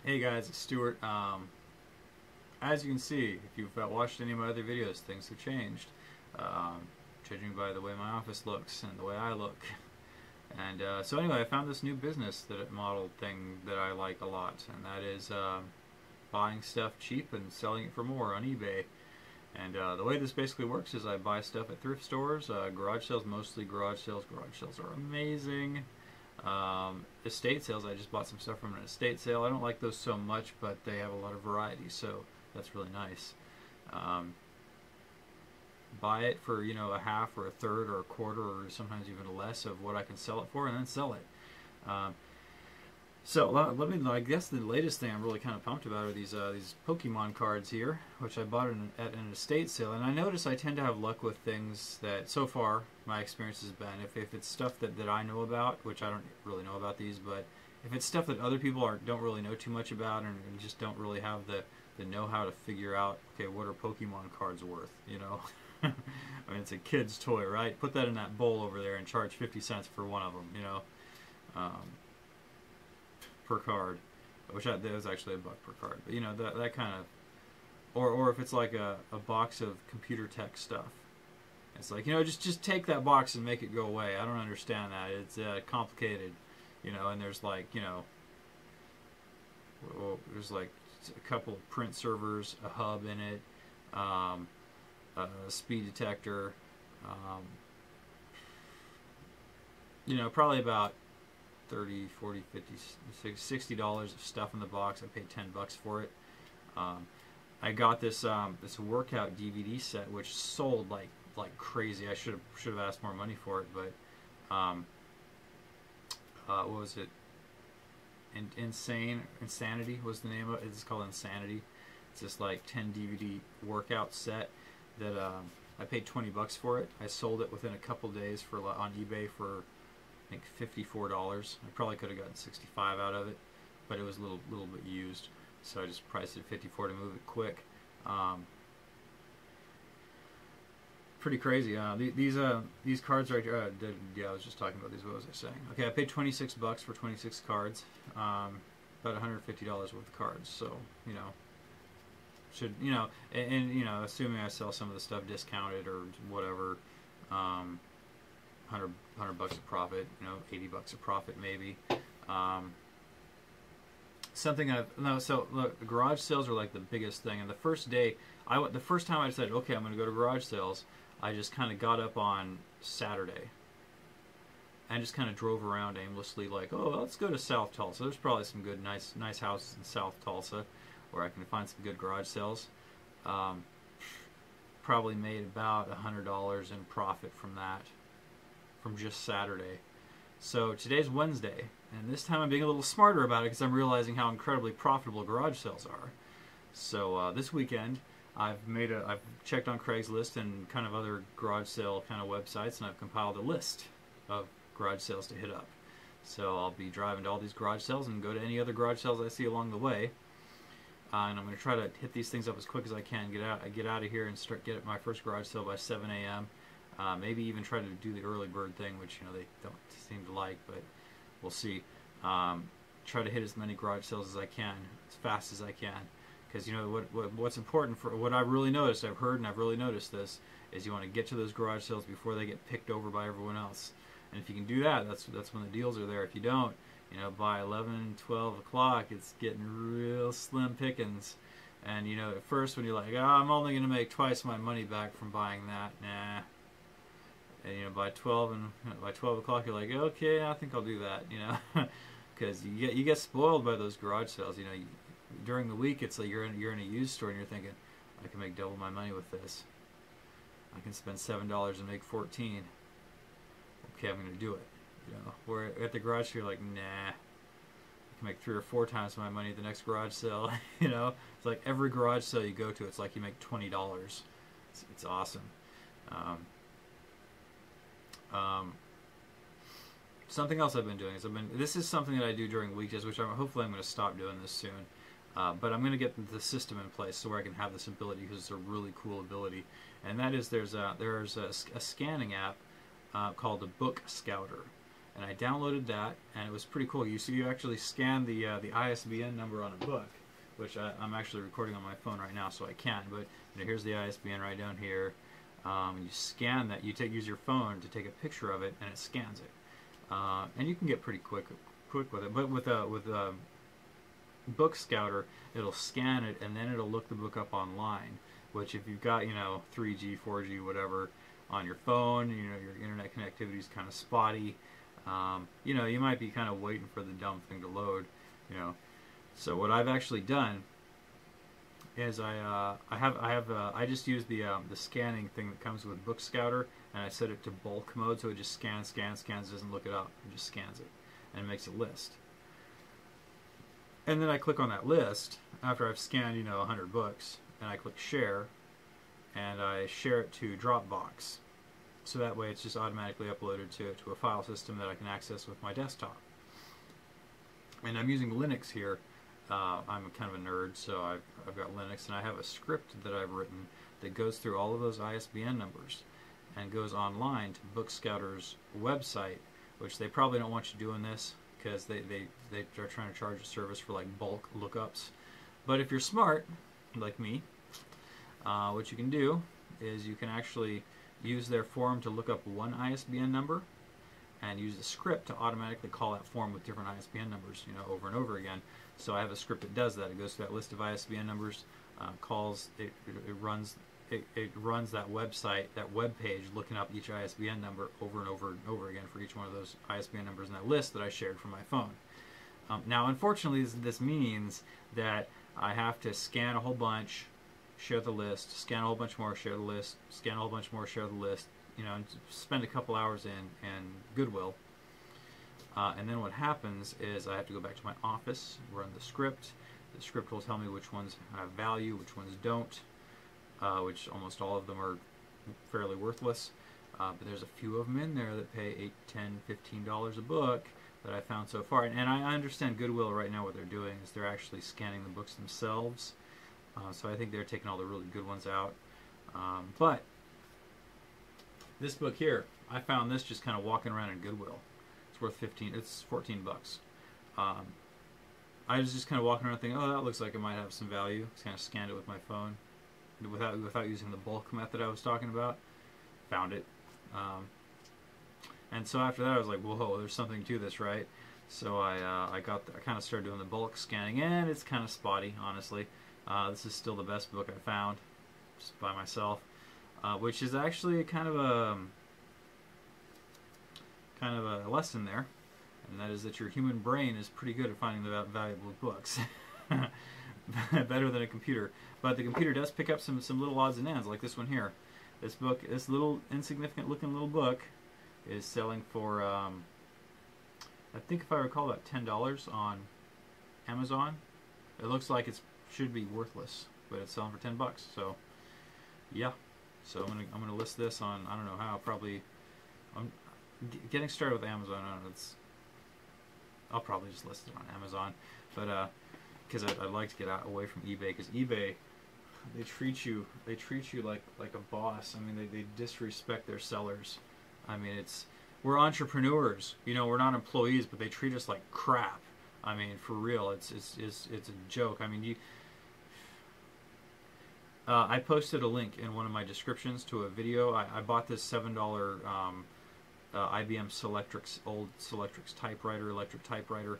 Hey guys, it's Stuart. As you can see, if you've watched any of my other videos, things have changed. Judging by the way my office looks and the way I look. And so anyway, I found this new business model thing that I like a lot, and that is buying stuff cheap and selling it for more on eBay. And the way this basically works is I buy stuff at thrift stores, garage sales, mostly garage sales. Garage sales are amazing. Estate sales, I just bought some stuff from an estate sale. I don't like those so much, but they have a lot of variety, so that's really nice. Buy it for, you know, a half or a third or a quarter or sometimes even less of what I can sell it for, and then sell it. So I guess the latest thing I'm really kind of pumped about are these Pokemon cards here, which I bought at an estate sale. And I notice I tend to have luck with things that, so far, my experience has been, if it's stuff that I know about, which I don't really know about these, but if it's stuff that other people don't really know too much about and just don't really have the know-how to figure out, okay, what are Pokemon cards worth, you know? I mean, it's a kid's toy, right? Put that in that bowl over there and charge 50 cents for one of them, you know? Per card, which that was actually $1 per card, but you know, that kind of, or if it's like a box of computer tech stuff, it's like, you know, just take that box and make it go away. I don't understand that. It's complicated, you know, and there's like, you know, there's like a couple of print servers, a hub in it, a speed detector, you know, probably about $30, $40, $50, $60 of stuff in the box. I paid $10 for it. I got this this workout DVD set, which sold like crazy. I should have asked more money for it, but what was it? Insanity was the name of it. It's called Insanity. It's this like 10 DVD workout set that I paid $20 for it. I sold it within a couple days on eBay for, I think, $54. I probably could have gotten 65 out of it, but it was a little bit used, so I just priced it $54 to move it quick. Pretty crazy. These cards right here. Yeah, I was just talking about these. What was I saying? Okay, I paid $26 for 26 cards. About $150 worth of cards. So you know, should, you know, and you know, assuming I sell some of the stuff discounted or whatever. $100 of profit, you know, $80 of profit maybe. So look, the garage sales are like the biggest thing. And the first day, the first time I decided, okay, I'm going to go to garage sales, I just kind of got up on Saturday and just kind of drove around aimlessly, like, oh, let's go to South Tulsa. There's probably some good, nice houses in South Tulsa where I can find some good garage sales. Probably made about $100 in profit from that, from just Saturday. So today's Wednesday, and this time I'm being a little smarter about it because I'm realizing how incredibly profitable garage sales are. So this weekend I've checked on Craigslist and kind of other garage sale kind of websites, and I've compiled a list of garage sales to hit up. So I'll be driving to all these garage sales and go to any other garage sales I see along the way. And I'm going to try to hit these things up as quick as I can, get out of here and get my first garage sale by 7 a.m. Maybe even try to do the early bird thing, which, you know, they don't seem to like, but we'll see. Try to hit as many garage sales as I can, as fast as I can, because, you know, what's important, for what I've really noticed, I've heard and I've really noticed this, is you want to get to those garage sales before they get picked over by everyone else. And if you can do that, that's when the deals are there. If you don't, you know, by 11, 12 o'clock, it's getting real slim pickings. And, you know, at first when you're like, oh, I'm only going to make twice my money back from buying that, nah. And, you know, by 12 o'clock, you're like, okay, I think I'll do that, you know, because you get spoiled by those garage sales. You know, during the week, it's like you're in a used store and you're thinking, I can make double my money with this. I can spend $7 and make 14. Okay, I'm going to do it. You know, where at the garage sale, you're like, nah, I can make 3 or 4 times my money at the next garage sale. You know, it's like every garage sale you go to, it's like you make $20. It's awesome. Something else I've been doing is this is something that I do during weekdays, which hopefully I'm going to stop doing this soon. But I'm going to get the system in place so where I can have this ability, because it's a really cool ability. And that is there's a scanning app called the Book Scouter. and I downloaded that, and it was pretty cool. You actually scan the ISBN number on a book, which I'm actually recording on my phone right now, so I can't. But here's the ISBN right down here. You scan that. You use your phone to take a picture of it, and it scans it. And you can get pretty quick with it. But with a Book Scouter, it'll scan it, and then it'll look the book up online. Which, if you've got 3G, 4G, whatever on your phone, your internet connectivity is kind of spotty. You might be kind of waiting for the dumb thing to load. So what I've actually done is I just use the scanning thing that comes with Book Scouter, and I set it to bulk mode, so it just scans, doesn't look it up, it just scans it, and makes a list. And then I click on that list after I've scanned 100 books, and I click share, and I share it to Dropbox, so that way it's just automatically uploaded to a file system that I can access with my desktop. And I'm using Linux here. I'm kind of a nerd, so I've got Linux, and I have a script that I've written that goes through all of those ISBN numbers and goes online to Book Scouter's website, which they probably don't want you doing this because they're trying to charge a service for like bulk lookups. But if you're smart, like me, what you can do is you can actually use their form to look up one ISBN number and use the script to automatically call that form with different ISBN numbers, over and over again. So I have a script that does that. It goes to that list of ISBN numbers, it runs that website, that web page, looking up each ISBN number over and over and over again for each one of those ISBN numbers in that list that I shared from my phone. Now, unfortunately, this means that I have to scan a whole bunch, share the list, scan a whole bunch more, share the list, scan a whole bunch more, share the list, and spend a couple hours in Goodwill. And then what happens is I have to go back to my office, run the script. The script will tell me which ones have value, which ones don't, which almost all of them are fairly worthless. But there's a few of them in there that pay $8, $10, $15 a book that I found so far. And I understand Goodwill right now, what they're doing is they're actually scanning the books themselves. So I think they're taking all the really good ones out. But this book here, I found this just kind of walking around in Goodwill. It's worth it's 14 bucks. I was just kind of walking around thinking, oh, that looks like it might have some value. Just kind of scanned it with my phone without using the bulk method I was talking about. Found it. And so after that I was like, whoa, there's something to this, right? So I kind of started doing the bulk scanning, and it's kind of spotty, honestly. This is still the best book I found, just by myself, which is actually kind of a lesson there, and that is that your human brain is pretty good at finding the valuable books. Better than a computer. But the computer does pick up some little odds and ends, like this one here. This book, this little insignificant looking little book, is selling for I think, if I recall, about $10 on Amazon. It looks like it should be worthless, but it's selling for 10 bucks. So yeah, so I'm gonna list this on, I don't know how, probably I'm getting started with Amazon. I don't know, I'll probably just list it on Amazon, but because I'd like to get away from eBay, because eBay, they treat you like a boss. I mean, they disrespect their sellers. I mean, we're entrepreneurs, we're not employees, but they treat us like crap. I mean, for real, it's a joke. I mean, I posted a link in one of my descriptions to a video. I bought this $7 IBM old Selectrix typewriter, electric typewriter,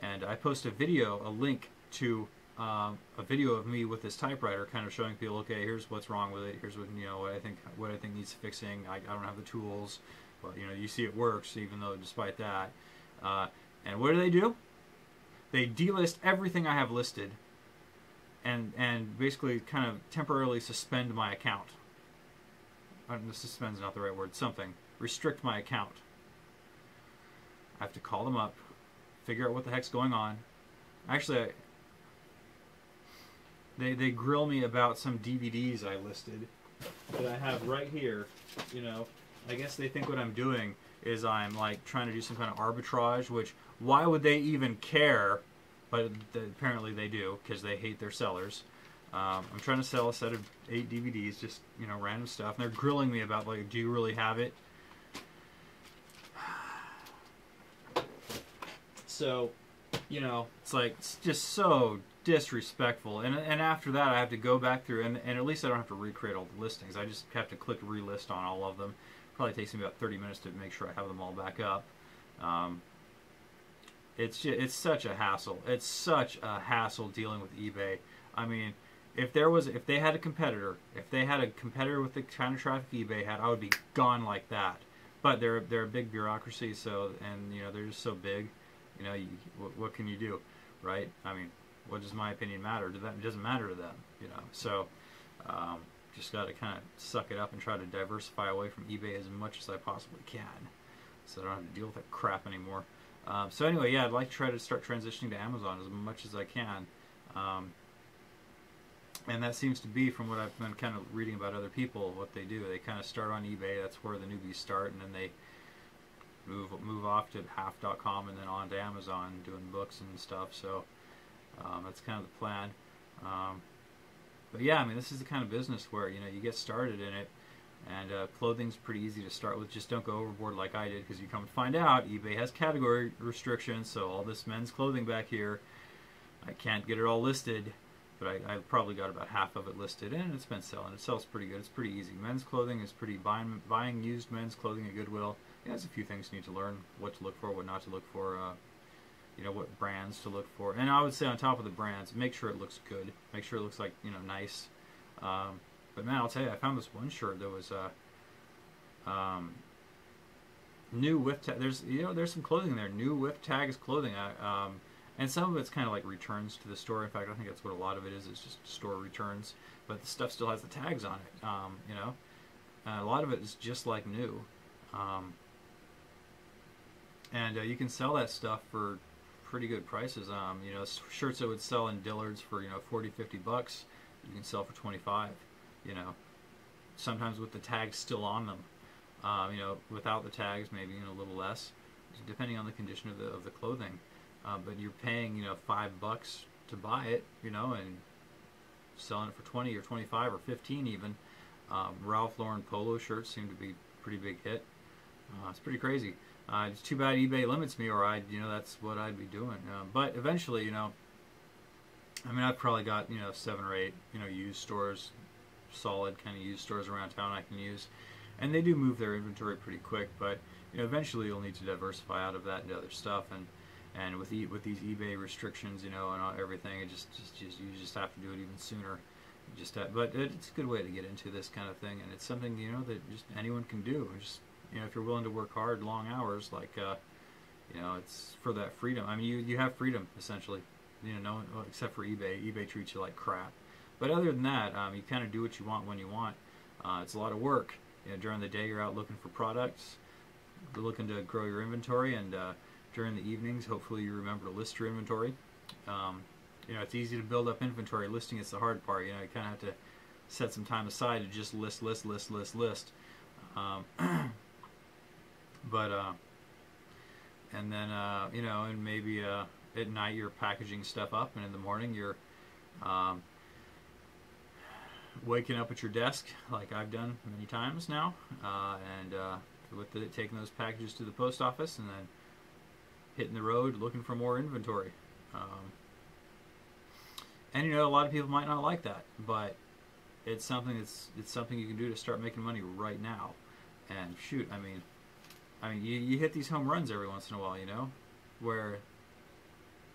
and I posted a link to a video of me with this typewriter, kind of showing people, okay, here's what's wrong with it. Here's what what I think needs fixing. I don't have the tools, but you see it works, even though despite that. And what do? They delist everything I have listed, and basically kind of temporarily suspend my account. Suspend's not the right word. Something. Restrict my account. I have to call them up, figure out what the heck's going on. Actually, they grill me about some DVDs I listed that I have right here. I guess they think what I'm doing is I'm like trying to do some kind of arbitrage, which, why would they even care? But apparently they do, because they hate their sellers. I'm trying to sell a set of 8 DVDs, just random stuff, and they're grilling me about, like, do you really have it? So, you know, it's just so disrespectful. And after that, I have to go back through, and at least I don't have to recreate all the listings. I just have to click relist on all of them. Probably takes me about 30 minutes to make sure I have them all back up. It's such a hassle. It's such a hassle dealing with eBay. I mean, if they had a competitor with the kind of traffic eBay had, I would be gone like that. But they're a big bureaucracy, so, and you know, they're just so big. You know, what can you do, right? I mean, what does my opinion matter to them? It doesn't matter to them, you know. So, just got to kind of suck it up and try to diversify away from eBay as much as I possibly can, so I don't have to deal with that crap anymore. So anyway, yeah, I'd like to try to start transitioning to Amazon as much as I can. And that seems to be, from what I've been kind of reading about other people, what they do. They kind of start on eBay. That's where the newbies start, and then they move off to half.com and then on to Amazon doing books and stuff. So that's kind of the plan. But yeah, I mean, this is the kind of business where, you know, you get started in it, and clothing's pretty easy to start with. Just don't go overboard like I did, because you come to find out eBay has category restrictions. So all this men's clothing back here, I can't get it all listed. But I probably got about half of it listed, and it's been selling. It sells pretty good. It's pretty easy. Men's clothing is pretty, buying used men's clothing at Goodwill. Yeah, there's a few things you need to learn: what to look for, what not to look for, you know, what brands to look for. And I would say on top of the brands, make sure it looks good. Make sure it looks like, you know, nice. But man, I'll tell you, I found this one shirt that was new with there's some clothing in there, new with tags clothing. And some of it's kind of like returns to the store. In fact, I think that's what a lot of it is. It's just store returns, but the stuff still has the tags on it. You know, a lot of it is just like new. And you can sell that stuff for pretty good prices. You know, shirts that would sell in Dillard's for, you know, 40, 50 bucks, you can sell for 25. You know, sometimes with the tags still on them. You know, without the tags, maybe, you know, a little less, depending on the condition of the clothing. But you're paying, you know, $5 to buy it, you know, and selling it for 20 or 25 or 15 even. Ralph Lauren polo shirts seem to be a pretty big hit. It's pretty crazy. It's too bad eBay limits me, or you know, that's what I'd be doing. But eventually, you know, I mean, I've probably got, you know, 7 or 8, you know, used stores, solid kind of used stores around town I can use, and they do move their inventory pretty quick. But you know, eventually you'll need to diversify out of that into other stuff, and with these eBay restrictions, you know, and everything, it you just have to do it even sooner. But it's a good way to get into this kind of thing, and it's something, you know, that just anyone can do. Just, you know, if you're willing to work hard, long hours, like, you know, it's for that freedom. I mean, you have freedom essentially. You know, well, except for eBay. eBay treats you like crap. But other than that, you kind of do what you want when you want. It's a lot of work. You know, during the day, you're out looking for products, looking to grow your inventory, and during the evenings, hopefully you remember to list your inventory. You know, it's easy to build up inventory. Listing is the hard part. You know, you kind of have to set some time aside to just list. And then, you know, and maybe at night you're packaging stuff up, and in the morning you're waking up at your desk, like I've done many times now, and taking those packages to the post office, and then hitting the road looking for more inventory. And you know, a lot of people might not like that, but it's something you can do to start making money right now. And shoot, I mean you hit these home runs every once in a while, you know, where,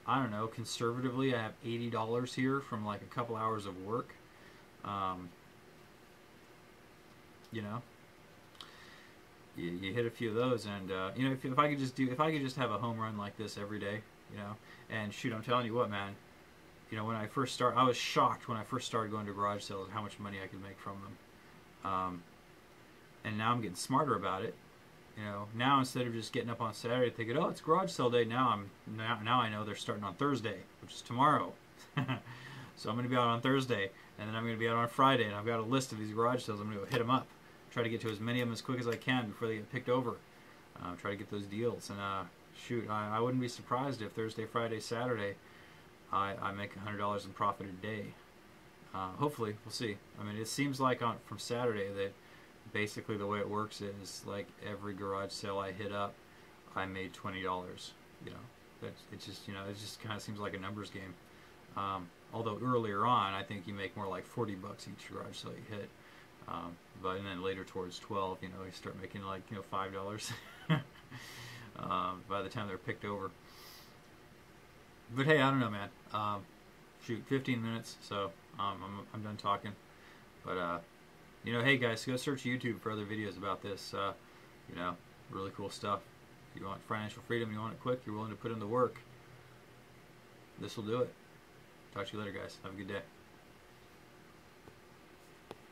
I don't know, conservatively I have $80 here from like a couple hours of work. You know, you hit a few of those, and you know, if I could just have a home run like this every day, you know, and shoot, I'm telling you what, man, you know, when I first started, I was shocked when I first started going to garage sales how much money I could make from them. And now I'm getting smarter about it. You know, now instead of just getting up on Saturday thinking, oh, it's garage sale day, now I know they're starting on Thursday, which is tomorrow. So I'm going to be out on Thursday, and then I'm going to be out on Friday, and I've got a list of these garage sales. I'm going to go hit them up, try to get to as many of them as quick as I can before they get picked over. Try to get those deals, and shoot, I wouldn't be surprised if Thursday, Friday, Saturday, I make $100 in profit a day. Hopefully, we'll see. I mean, it seems like from Saturday that basically the way it works is like every garage sale I hit up, I made $20. You know, It just, you know, it just kind of seems like a numbers game. Although earlier on, I think you make more like 40 bucks each garage sale you hit. But and then later towards 12, you know, you start making like, you know, $5 by the time they're picked over. But hey, I don't know, man. Shoot, 15 minutes, so I'm done talking. But you know, hey guys, go search YouTube for other videos about this. You know, really cool stuff. If you want financial freedom, you want it quick, you're willing to put in the work, this will do it. Talk to you later, guys. Have a good day.